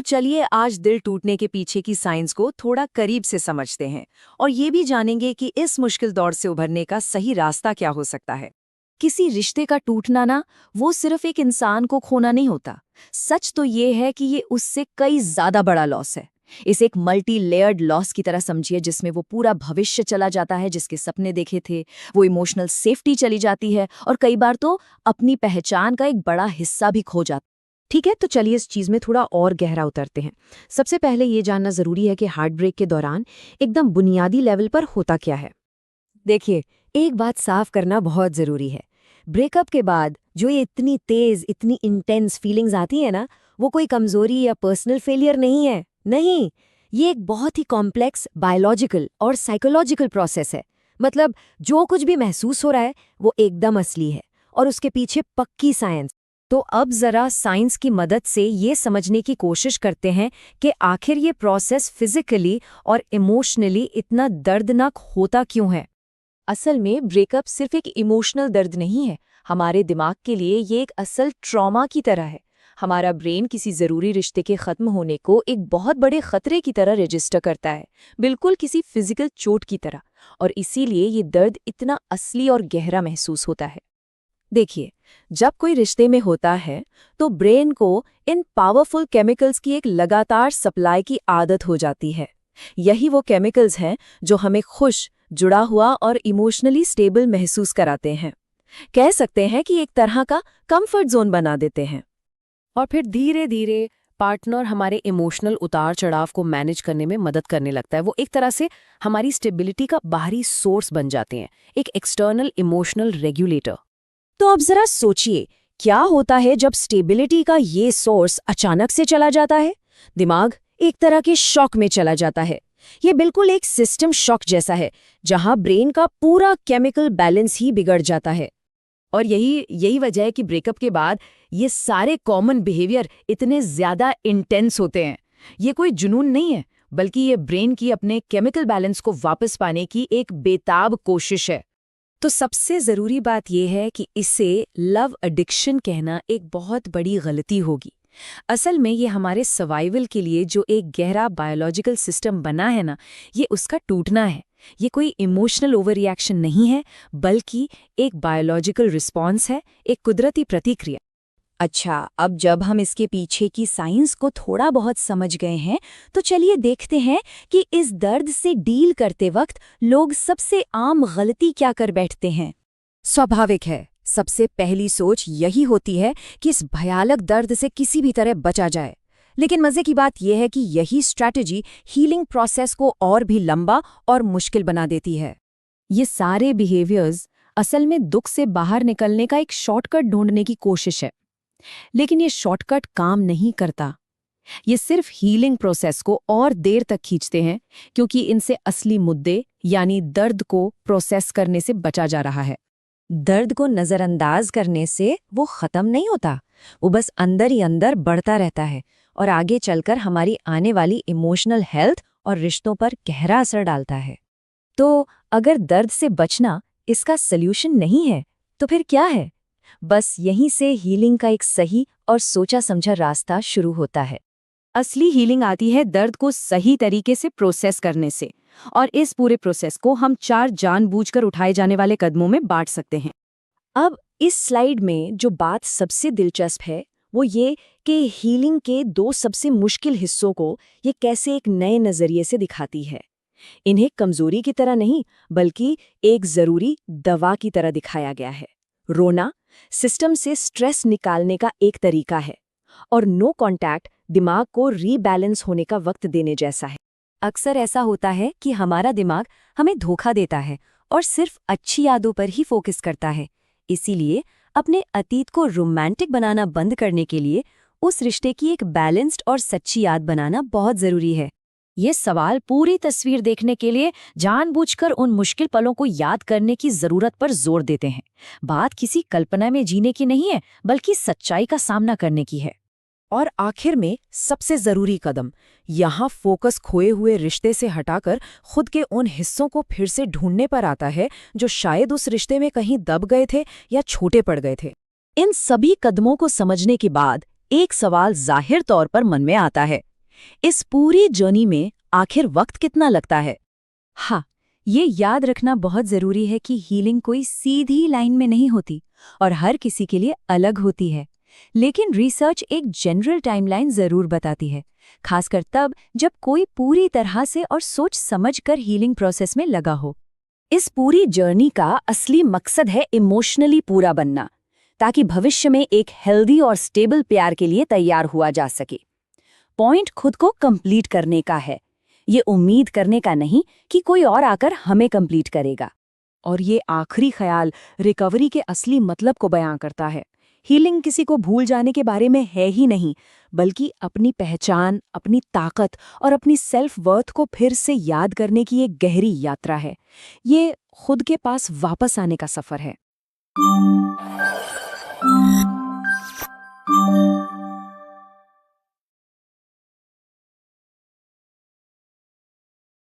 चलिए आज दिल टूटने के पीछे की साइंस को थोड़ा करीब से समझते हैं और ये भी जानेंगे कि इस मुश्किल दौर से उभरने का सही रास्ता क्या हो सकता है। किसी रिश्ते का टूटना ना, वो सिर्फ एक इंसान को खोना नहीं होता। सच तो ये है कि ये उससे कई ज्यादा बड़ा लॉस है। इसे एक मल्टी लेयर्ड लॉस की तरह समझिए, जिसमें वो पूरा भविष्य चला जाता है जिसके सपने देखे थे, वो इमोशनल सेफ्टी चली जाती है और कई बार तो अपनी पहचान का एक बड़ा हिस्सा भी खो जाता है। ठीक है, तो चलिए इस चीज़ में थोड़ा और गहरा उतरते हैं। सबसे पहले ये जानना ज़रूरी है कि हार्ट ब्रेक के दौरान एकदम बुनियादी लेवल पर होता क्या है। देखिए, एक बात साफ करना बहुत ज़रूरी है। ब्रेकअप के बाद जो ये इतनी तेज़, इतनी इंटेंस फीलिंग्स आती है ना, वो कोई कमज़ोरी या पर्सनल फेलियर नहीं है। नहीं, ये एक बहुत ही कॉम्प्लेक्स बायोलॉजिकल और साइकोलॉजिकल प्रोसेस है। मतलब जो कुछ भी महसूस हो रहा है वो एकदम असली है और उसके पीछे पक्की साइंस। तो अब जरा साइंस की मदद से ये समझने की कोशिश करते हैं कि आखिर ये प्रोसेस फिजिकली और इमोशनली इतना दर्दनाक होता क्यों है। असल में ब्रेकअप सिर्फ एक इमोशनल दर्द नहीं है। हमारे दिमाग के लिए ये एक असल ट्रॉमा की तरह है। हमारा ब्रेन किसी ज़रूरी रिश्ते के ख़त्म होने को एक बहुत बड़े खतरे की तरह रजिस्टर करता है, बिल्कुल किसी फिजिकल चोट की तरह। और इसीलिए ये दर्द इतना असली और गहरा महसूस होता है। देखिए, जब कोई रिश्ते में होता है तो ब्रेन को इन पावरफुल केमिकल्स की एक लगातार सप्लाई की आदत हो जाती है। यही वो केमिकल्स हैं जो हमें खुश, जुड़ा हुआ और इमोशनली स्टेबल महसूस कराते हैं। कह सकते हैं कि एक तरह का कंफर्ट जोन बना देते हैं। और फिर धीरे धीरे पार्टनर हमारे इमोशनल उतार चढ़ाव को मैनेज करने में मदद करने लगता है। वो एक तरह से हमारी स्टेबिलिटी का बाहरी सोर्स बन जाते हैं, एक एक्सटर्नल इमोशनल रेगुलेटर। तो अब जरा सोचिए, क्या होता है जब स्टेबिलिटी का ये सोर्स अचानक से चला जाता है? दिमाग एक तरह के शॉक में चला जाता है। ये बिल्कुल एक सिस्टम शॉक जैसा है, जहां ब्रेन का पूरा केमिकल बैलेंस ही बिगड़ जाता है। और यही वजह है कि ब्रेकअप के बाद ये सारे कॉमन बिहेवियर इतने ज्यादा इंटेंस होते हैं। ये कोई जुनून नहीं है, बल्कि ये ब्रेन की अपने केमिकल बैलेंस को वापस पाने की एक बेताब कोशिश है। तो सबसे ज़रूरी बात यह है कि इसे लव एडिक्शन कहना एक बहुत बड़ी गलती होगी। असल में ये हमारे सर्वाइवल के लिए जो एक गहरा बायोलॉजिकल सिस्टम बना है ना, ये उसका टूटना है। ये कोई इमोशनल ओवर रिएक्शन नहीं है, बल्कि एक बायोलॉजिकल रिस्पॉन्स है, एक कुदरती प्रतिक्रिया। अच्छा, अब जब हम इसके पीछे की साइंस को थोड़ा बहुत समझ गए हैं, तो चलिए देखते हैं कि इस दर्द से डील करते वक्त लोग सबसे आम गलती क्या कर बैठते हैं। स्वाभाविक है, सबसे पहली सोच यही होती है कि इस भयानक दर्द से किसी भी तरह बचा जाए। लेकिन मजे की बात यह है कि यही स्ट्रैटेजी हीलिंग प्रोसेस को और भी लंबा और मुश्किल बना देती है। ये सारे बिहेवियर्स असल में दुख से बाहर निकलने का एक शॉर्टकट ढूंढने की कोशिश है। लेकिन ये शॉर्टकट काम नहीं करता। ये सिर्फ हीलिंग प्रोसेस को और देर तक खींचते हैं, क्योंकि इनसे असली मुद्दे यानी दर्द को प्रोसेस करने से बचा जा रहा है। दर्द को नज़रअंदाज करने से वो ख़त्म नहीं होता, वो बस अंदर ही अंदर बढ़ता रहता है और आगे चलकर हमारी आने वाली इमोशनल हेल्थ और रिश्तों पर गहरा असर डालता है। तो अगर दर्द से बचना इसका सल्यूशन नहीं है, तो फिर क्या है? बस यहीं से हीलिंग का एक सही और सोचा समझा रास्ता शुरू होता है। असली हीलिंग आती है दर्द को सही तरीके से प्रोसेस करने से, और इस पूरे प्रोसेस को हम 4 जानबूझकर उठाए जाने वाले कदमों में बांट सकते हैं। अब इस स्लाइड में जो बात सबसे दिलचस्प है वो ये कि हीलिंग के 2 सबसे मुश्किल हिस्सों को ये कैसे एक नए नजरिए से दिखाती है। इन्हें कमजोरी की तरह नहीं, बल्कि एक जरूरी दवा की तरह दिखाया गया है। रोना सिस्टम से स्ट्रेस निकालने का एक तरीका है, और नो कांटेक्ट दिमाग को रीबैलेंस होने का वक्त देने जैसा है। अक्सर ऐसा होता है कि हमारा दिमाग हमें धोखा देता है और सिर्फ अच्छी यादों पर ही फोकस करता है। इसीलिए अपने अतीत को रोमांटिक बनाना बंद करने के लिए उस रिश्ते की एक बैलेंस्ड और सच्ची याद बनाना बहुत जरूरी है। ये सवाल पूरी तस्वीर देखने के लिए जानबूझकर उन मुश्किल पलों को याद करने की जरूरत पर जोर देते हैं। बात किसी कल्पना में जीने की नहीं है, बल्कि सच्चाई का सामना करने की है। और आखिर में सबसे जरूरी कदम, यहाँ फोकस खोए हुए रिश्ते से हटाकर खुद के उन हिस्सों को फिर से ढूंढने पर आता है जो शायद उस रिश्ते में कहीं दब गए थे या छोटे पड़ गए थे। इन सभी कदमों को समझने के बाद एक सवाल जाहिर तौर पर मन में आता है, इस पूरी जर्नी में आखिर वक्त कितना लगता है? हाँ, ये याद रखना बहुत ज़रूरी है कि हीलिंग कोई सीधी लाइन में नहीं होती और हर किसी के लिए अलग होती है। लेकिन रिसर्च एक जनरल टाइमलाइन ज़रूर बताती है, खासकर तब जब कोई पूरी तरह से और सोच समझकर हीलिंग प्रोसेस में लगा हो। इस पूरी जर्नी का असली मकसद है इमोशनली पूरा बनना, ताकि भविष्य में एक हेल्दी और स्टेबल प्यार के लिए तैयार हुआ जा सके। पॉइंट खुद को कंप्लीट करने का है, ये उम्मीद करने का नहीं कि कोई और आकर हमें कंप्लीट करेगा। और ये आखिरी ख्याल रिकवरी के असली मतलब को बयां करता है। हीलिंग किसी को भूल जाने के बारे में है ही नहीं, बल्कि अपनी पहचान, अपनी ताकत और अपनी सेल्फ वर्थ को फिर से याद करने की एक गहरी यात्रा है। ये खुद के पास वापस आने का सफर है।